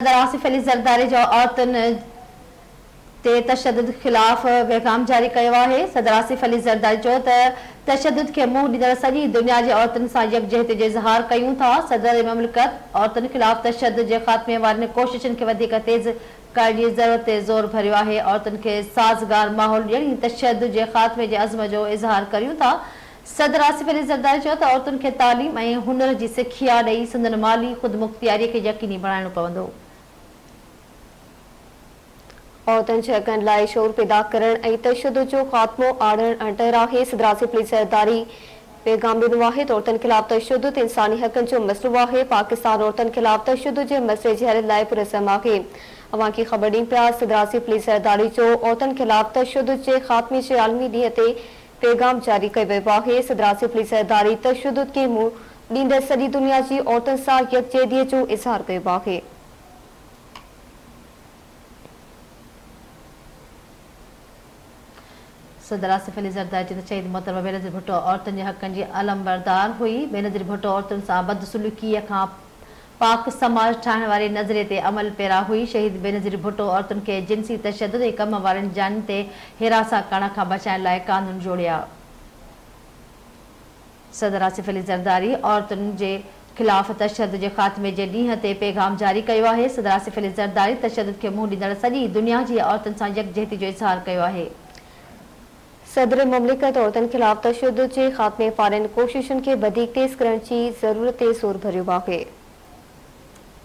सदर आसिफ अली ज़रदारी जो औरतुनि ते तशद्दुद ख़िलाफ़ पैगाम जारी कयो आहे। सदर आसिफ अली ज़रदारी चयो त तशद्दुद खे मुंहुं ॾींदड़ सॼी दुनिया जे औरतुनि सां यकजहती जो इज़हार कयूं था। सदर ममलिकत औरतुनि ख़िलाफ़ तशद्दुद जे ख़ात्मे वारनि कोशिशुनि खे वधीक तेज़ करण जी ज़रूरत ते ज़ोर भरियो आहे। औरतुनि खे साज़गार माहौल ॾियण तशद्दुद जे ख़ात्मे जे अज़्म जो इज़हार कयूं था। सदर आसिफ अली ज़रदारी चयो त औरतुनि खे तालीम ऐं हुनर जी सिखिया ॾेई संदनि माली ख़ुदमुख्तियारीअ खे यकीनी बणाइणो पवंदो। औरतुनि जे हक़नि लाइ शोर पैदा करण ऐं तशद्दुद जो ख़ात्मो आणण अंडर आहे। सदर आसिफ अली ज़रदारी पैगाम ॾिनो आहे त औरतुनि ख़िलाफ़ तशद्दुद इंसानी हक़नि जो मसइलो आहे। पाकिस्तान औरतुनि ख़िलाफ़ तशद्दुद जे मसइले जे हल लाइ पुरज़म आहे। अवां खे ख़बर ॾियनि पिया। सदर आसिफ अली ज़रदारी जो औरतुनि ख़िलाफ़ तशद्दुद जे ख़ात्मे जे आलमी ॾींहं ते पैगाम जारी कयो वियो आहे। सदर आसिफ अली ज़रदारी तशद्दुद खे मुंहुं ॾींदड़ सॼी दुनिया जी औरतुनि सां यकजहतीअ जो इज़हार कयो आहे। सदर आसिफ अली ज़रदारी जी चई मोहतरमा बेनज़ीर भुट्टो औरतुनि जे हक़नि जी अलमबरदार हुई। बेनज़ीर भुट्टो औरतुनि सां बदसलूकीअ खां पाक समाज ठाहिण वारे नज़रिए ते अमल पैरा हुई। शहीद बेनज़ीर भुट्टो औरतुनि खे जिनसी तशद्दुद ऐं कम वारनि जान ते हिरासा करण खां बचाइण लाइ कानून जोड़िया। सदर आसिफ अली ज़रदारी औरतुनि जे ख़िलाफ़ तशद्दुद जे ख़ात्मे जे ॾींहं ते पैगाम जारी कयो आहे। सदर आसिफ अली ज़रदारी तशद्दुद खे मुंहुं ॾींदड़ सॼी दुनिया जी औरतुनि सां यकजहती जो इज़हार कयो आहे। सदर ममलिकत औरतुनि ख़िलाफ़ तशद्दुद जे ख़ात्मे वारनि कोशिशुनि खे वधीक तेज़ करण जी ज़रूरत ते ज़ोर भरियो आहे।